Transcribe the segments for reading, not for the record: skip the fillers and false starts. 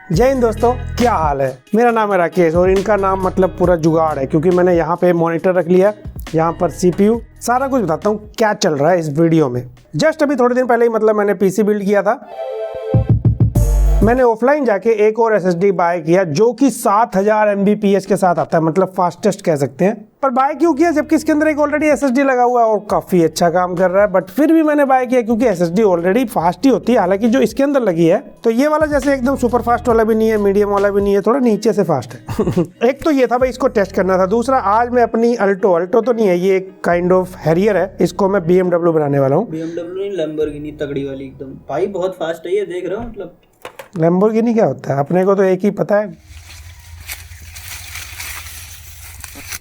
जय हिंद दोस्तों, क्या हाल है। मेरा नाम है राकेश और इनका नाम मतलब पूरा जुगाड़ है, क्योंकि मैंने यहाँ पे मॉनिटर रख लिया, यहाँ पर सीपीयू, सारा कुछ बताता हूँ क्या चल रहा है इस वीडियो में। जस्ट अभी थोड़े दिन पहले ही मतलब मैंने पीसी बिल्ड किया था। मैंने ऑफलाइन जाके एक और एसएसडी बाय किया जो कि 7000 MBPS के साथ आता है, मतलब फास्टेस्ट कह सकते हैं। पर बाय क्यों किया जबकि इसके अंदर एक ऑलरेडी एसएसडी लगा हुआ है और काफ़ी अच्छा काम कर रहा है, बट फिर भी मैंने बाय किया क्योंकि एसएसडी ऑलरेडी फास्ट ही होती है। हालांकि जो इसके अंदर लगी है तो ये वाला जैसे एकदम सुपर फास्ट वाला भी नहीं है, मीडियम वाला भी नहीं है, थोड़ा नीचे से फास्ट है। एक तो ये था भाई, इसको टेस्ट करना था। दूसरा आज मैं अपनी अल्टो तो नहीं है, ये एक काइंड ऑफ हैरियर है, इसको मैं BMW बनाने वाला हूँ। BMW नहीं, लैम्बोर्गिनी तगड़ी वाली एकदम। भाई बहुत फास्ट है ये, देख रहा हूँ। मतलब लैम्बोर्गिनी क्या होता है अपने को तो एक ही पता है,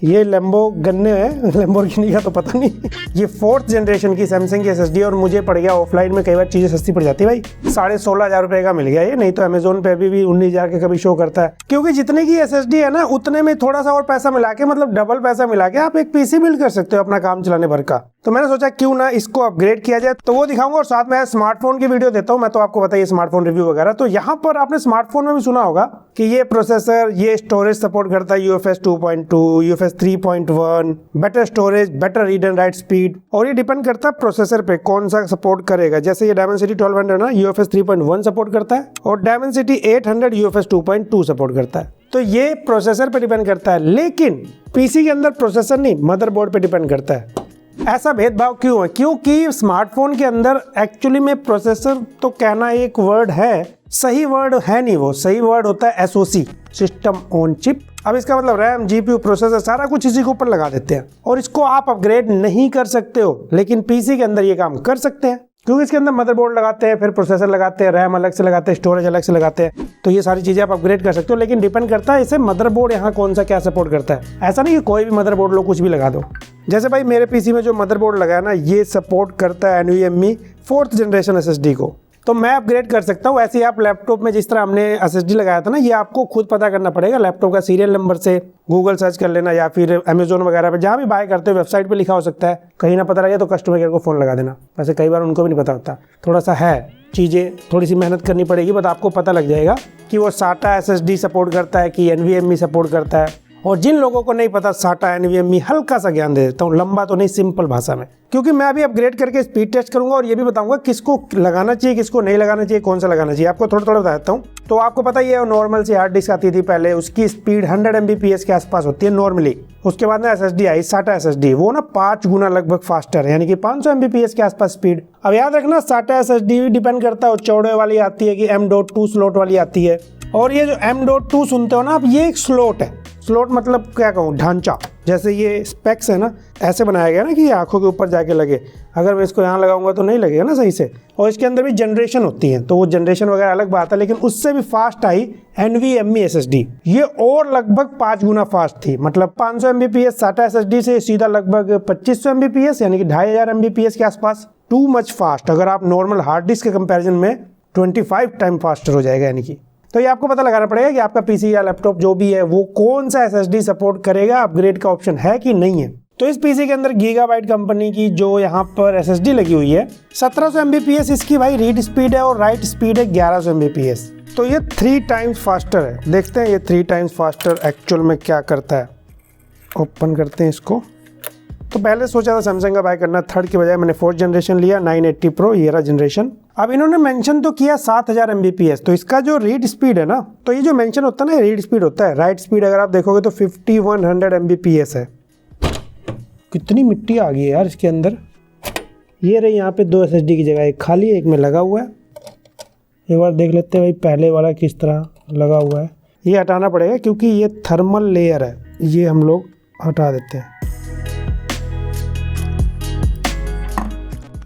ये लैम्बो गन्ने है, लैम्बोर्गिनी का तो पता नहीं। ये 4th जनरेशन की सैमसंग की एसएसडी और मुझे पड़ गया ऑफलाइन में, कई बार चीज़ें सस्ती पड़ जाती है भाई। 16,500 रुपये का मिल गया ये, नहीं तो अमेजोन पे अभी भी 19,000 के कभी शो करता है। क्योंकि जितने की एसएसडी है ना उतने में थोड़ा सा और पैसा मिला के, मतलब डबल पैसा मिला के आप एक पीसी बिल्ड कर सकते हो अपना काम चलाने भर का। तो मैंने सोचा क्यों ना इसको अपग्रेड किया जाए, तो वो दिखाऊंगा और साथ में स्मार्टफोन की वीडियो देता हूँ। मैं तो आपको बताइए स्मार्टफोन रिव्यू वगैरह। तो यहाँ पर आपने स्मार्टफोन में भी सुना होगा कि ये प्रोसेसर, ये स्टोरेज सपोर्ट करता है UFS 2.2, UFS 3.1, better storage, better read and right speed. और ये डिपेंड करता है प्रोसेसर पे कौन सा सपोर्ट करेगा। जैसे ये Dimensity 1200 ना UFS 3.1 सपोर्ट करता है और Dimensity 800 UFS 2.2 सपोर्ट करता है। तो ये प्रोसेसर पे डिपेंड करता है, लेकिन पीसी के अंदर प्रोसेसर नहीं, मदरबोर्ड पे डिपेंड करता है। ऐसा भेदभाव क्यों है? क्योंकि स्मार्टफोन के अंदर एक्चुअली में प्रोसेसर तो कहना एक वर्ड है, सही वर्ड है नहीं। वो सही वर्ड होता है SoC, सिस्टम ऑन चिप। अब इसका मतलब रैम, GPU, प्रोसेसर सारा कुछ इसी के ऊपर लगा देते हैं और इसको आप अपग्रेड नहीं कर सकते हो, लेकिन पीसी के अंदर ये काम कर सकते हैं। क्योंकि इसके अंदर मदरबोर्ड लगाते हैं, फिर प्रोसेसर लगाते हैं, रैम अलग से लगाते हैं, स्टोरेज अलग से लगाते हैं, तो ये सारी चीज़ें आप अपग्रेड कर सकते हो। लेकिन डिपेंड करता है इसे मदरबोर्ड यहाँ कौन सा क्या सपोर्ट करता है। ऐसा नहीं कि कोई भी मदरबोर्ड लो कुछ भी लगा दो। जैसे भाई मेरे पीसी में जो मदरबोर्ड लगा है ना, ये सपोर्ट करता है NVMe 4th जनरेशन SSD को, तो मैं अपग्रेड कर सकता हूँ। ऐसे ही आप लैपटॉप में जिस तरह हमने SSD लगाया था ना, ये आपको खुद पता करना पड़ेगा लैपटॉप का सीरियल नंबर से, गूगल सर्च कर लेना या फिर अमेजोन वगैरह पे जहाँ भी बाय करते हो वेबसाइट पे लिखा हो सकता है। कहीं ना पता लगे तो कस्टमर केयर को फ़ोन लगा देना। वैसे कई बार उनको भी नहीं पता होता, थोड़ा सा है, चीज़ें थोड़ी सी मेहनत करनी पड़ेगी, बट आपको पता लग जाएगा कि वो SATA SSD सपोर्ट करता है कि NVMe सपोर्ट करता है। और जिन लोगों को नहीं पता SATA NVMe, हल्का सा ज्ञान दे देता हूँ, लंबा तो नहीं, सिंपल भाषा में, क्योंकि मैं अभी अपग्रेड करके स्पीड टेस्ट करूंगा और ये भी बताऊंगा किसको लगाना चाहिए, किसको नहीं लगाना चाहिए, कौन सा लगाना चाहिए। आपको थोड़ा थोड़ा बता देता हूँ। तो आपको पता ही है नॉर्मल सी हार्ड डिस्क आती थी पहले, उसकी स्पीड 100 MBPS के आसपास होती है नॉर्मली। उसके बाद ना SSD आई, SATA SSD, वो ना 5 गुना लगभग फास्टर है, यानी कि 500 MBPS के आसपास स्पीड। अब याद रखना SATA SSD भी डिपेंड करता है, चौड़े वाली आती है कि M.2 स्लॉट वाली आती है। और ये जो M.2 सुनते हो ना आप, ये एक स्लॉट है। स्लॉट मतलब क्या कहूँ, ढांचा। जैसे ये स्पेक्स है ना, ऐसे बनाया गया ना कि ये आंखों के ऊपर जाके लगे। अगर मैं इसको यहाँ लगाऊंगा तो नहीं लगेगा ना सही से। और इसके अंदर भी जनरेशन होती है, तो वो जनरेशन वगैरह अलग बात है, लेकिन उससे भी फास्ट आई NVMe SSD। ये और लगभग 5 गुना फास्ट थी, मतलब 500 MBPS SATA SSD से सीधा लगभग 2500 MBPS, यानी कि 2500 MBPS के आसपास। Too much fast. अगर आप नॉर्मल हार्ड डिस्क के कंपेरिजन में 25 टाइम फास्टर हो जाएगा, यानी कि। तो ये आपको पता लगाना पड़ेगा कि आपका पीसी या लैपटॉप जो भी है वो कौन सा SSD सपोर्ट करेगा, अपग्रेड का ऑप्शन है कि नहीं है। तो इस पीसी के अंदर गीगाबाइट कंपनी की जो यहाँ पर SSD लगी हुई है, 1700 MBPS इसकी भाई रीड स्पीड है और राइट स्पीड है 1100 MBPS। तो ये 3 टाइम्स फास्टर है। देखते हैं ये 3 टाइम्स फास्टर एक्चुअल में क्या करता है। ओपन करते हैं इसको। तो पहले सोचा था सैमसंग का बाय करना, 3rd की बजाय मैंने 4th जनरेशन लिया, 980 Pro, ये रहा जनरेशन। अब इन्होंने मेंशन तो किया 7000 MBPS, तो इसका जो रीड स्पीड है ना, तो ये जो मेंशन होता है ना, रीड स्पीड होता है। राइट स्पीड अगर आप देखोगे तो 5100 MBPS है। कितनी मिट्टी आ गई है यार इसके अंदर। ये रही यहाँ पे 2 SSD की जगह, एक खाली एक में लगा हुआ है। एक बार देख लेते हैं भाई पहले वाला किस तरह लगा हुआ है। ये हटाना पड़ेगा क्योंकि ये थर्मल लेयर है, ये हम लोग हटा देते हैं।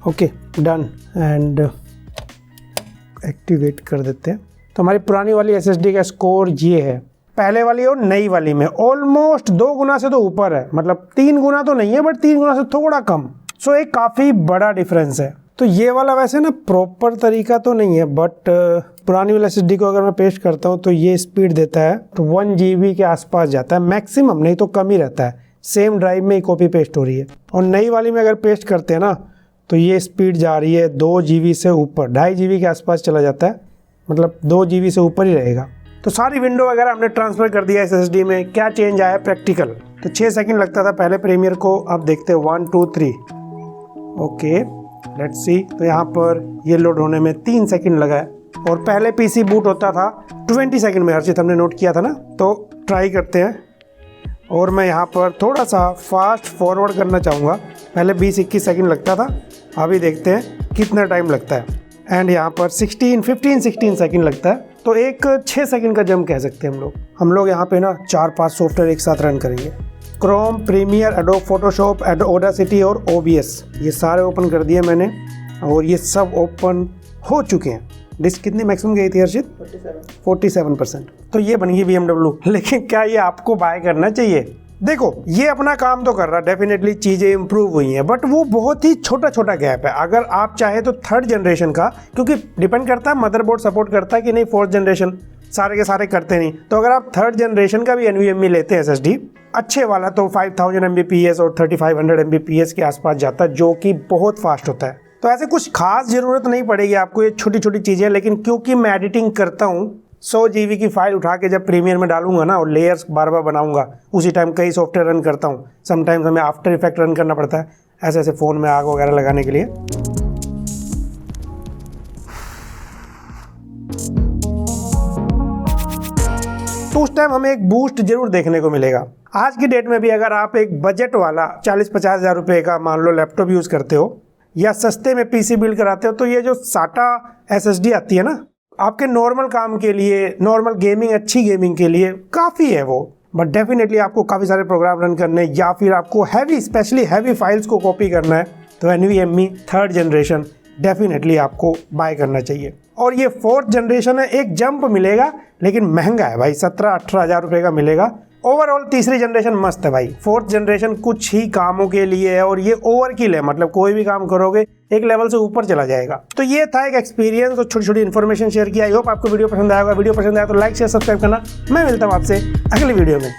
ओके डन, एंड एक्टिवेट कर देते हैं। तो हमारी पुरानी वाली SSD का स्कोर ये है, पहले वाली और नई वाली में ऑलमोस्ट 2 गुना से तो ऊपर है। मतलब 3 गुना तो नहीं है, बट 3 गुना से थोड़ा कम। सो एक काफ़ी बड़ा डिफरेंस है। तो ये वाला वैसे ना प्रॉपर तरीका तो नहीं है, बट पुरानी वाली SSD को अगर मैं पेस्ट करता हूँ तो ये स्पीड देता है तो 1 GB के आसपास जाता है मैक्सिमम, नहीं तो कम ही रहता है। सेम ड्राइव में ही कॉपी पेस्ट हो रही है। और नई वाली में अगर पेस्ट करते हैं ना तो ये स्पीड जा रही है 2 GB से ऊपर, 2.5 GB के आसपास चला जाता है, मतलब 2 GB से ऊपर ही रहेगा। तो सारी विंडो वगैरह हमने ट्रांसफ़र कर दिया SSD में। क्या चेंज आया प्रैक्टिकल, तो 6 सेकंड लगता था पहले प्रीमियर को, अब देखते हैं 1 2 3। ओके लेट्स सी, तो यहाँ पर ये लोड होने में 3 सेकंड लगा है और पहले PC बूट होता था 20 सेकंड में, हर्षित हमने नोट किया था ना। तो ट्राई करते हैं और मैं यहाँ पर थोड़ा सा फास्ट फॉरवर्ड करना चाहूँगा। पहले 20-21 सेकंड लगता था, अभी देखते हैं कितना टाइम लगता है। एंड यहाँ पर 15-16 सेकंड लगता है, तो एक 6 सेकंड का जंप कह सकते हैं हम लोग यहाँ पे ना 4-5 सॉफ्टवेयर एक साथ रन करेंगे। Chrome, Premiere, Adobe Photoshop, Audacity और OBS, ये सारे ओपन कर दिए मैंने और ये सब ओपन हो चुके हैं। डिस्क कितनी मैक्सिमम गई थी हर्षित? 47%। तो ये बन गई BMW। लेकिन क्या ये आपको बाय करना चाहिए? देखो ये अपना काम तो कर रहा है, डेफिनेटली चीज़ें इंप्रूव हुई हैं, बट वो बहुत ही छोटा छोटा गैप है। अगर आप चाहे तो 3rd जनरेशन का, क्योंकि डिपेंड करता है मदरबोर्ड सपोर्ट करता है कि नहीं, 4th जनरेशन सारे के सारे करते नहीं। तो अगर आप 3rd जनरेशन का भी NVMe लेते हैं SSD अच्छे वाला, तो 5000 Mbps और 3500 Mbps के आसपास जाता है, जो कि बहुत फास्ट होता है। तो ऐसे कुछ खास ज़रूरत नहीं पड़ेगी आपको, ये छोटी छोटी चीज़ें। लेकिन क्योंकि मैं एडिटिंग करता हूँ, 100 GB की फाइल उठा के जब प्रीमियर में डालूंगा ना और लेयर्स बार बार बनाऊंगा, उसी टाइम कई सॉफ्टवेयर रन करता हूँ। समटाइम्स हमें आफ्टर इफेक्ट रन करना पड़ता है ऐसे ऐसे फ़ोन में आग वगैरह लगाने के लिए। तो उस टाइम हमें एक बूस्ट जरूर देखने को मिलेगा। आज की डेट में भी अगर आप एक बजट वाला 40-50 हज़ार रुपये का मान लो लैपटॉप यूज़ करते हो या सस्ते में PC बिल्ड कराते हो, तो ये जो SATA SSD आती है ना, आपके नॉर्मल काम के लिए, नॉर्मल गेमिंग, अच्छी गेमिंग के लिए काफ़ी है वो। बट डेफिनेटली आपको काफ़ी सारे प्रोग्राम रन करने या फिर आपको हैवी, स्पेशली हैवी फाइल्स को कॉपी करना है, तो NVMe 3rd जनरेशन डेफिनेटली आपको बाय करना चाहिए। और ये 4th जनरेशन है, एक जंप मिलेगा लेकिन महंगा है भाई, 17-18 हज़ार रुपये का मिलेगा। ओवरऑल 3री जनरेशन मस्त है भाई। 4th जनरेशन कुछ ही कामों के लिए है और ये ओवरकिल है, मतलब कोई भी काम करोगे एक लेवल से ऊपर चला जाएगा। तो ये था एक एक्सपीरियंस और छोटी छोटी इन्फॉर्मेशन शेयर किया। आई होप आपको वीडियो पसंद आएगा। वीडियो पसंद आया तो लाइक शेयर सब्सक्राइब करना। मैं मिलता हूँ आपसे अगली वीडियो में।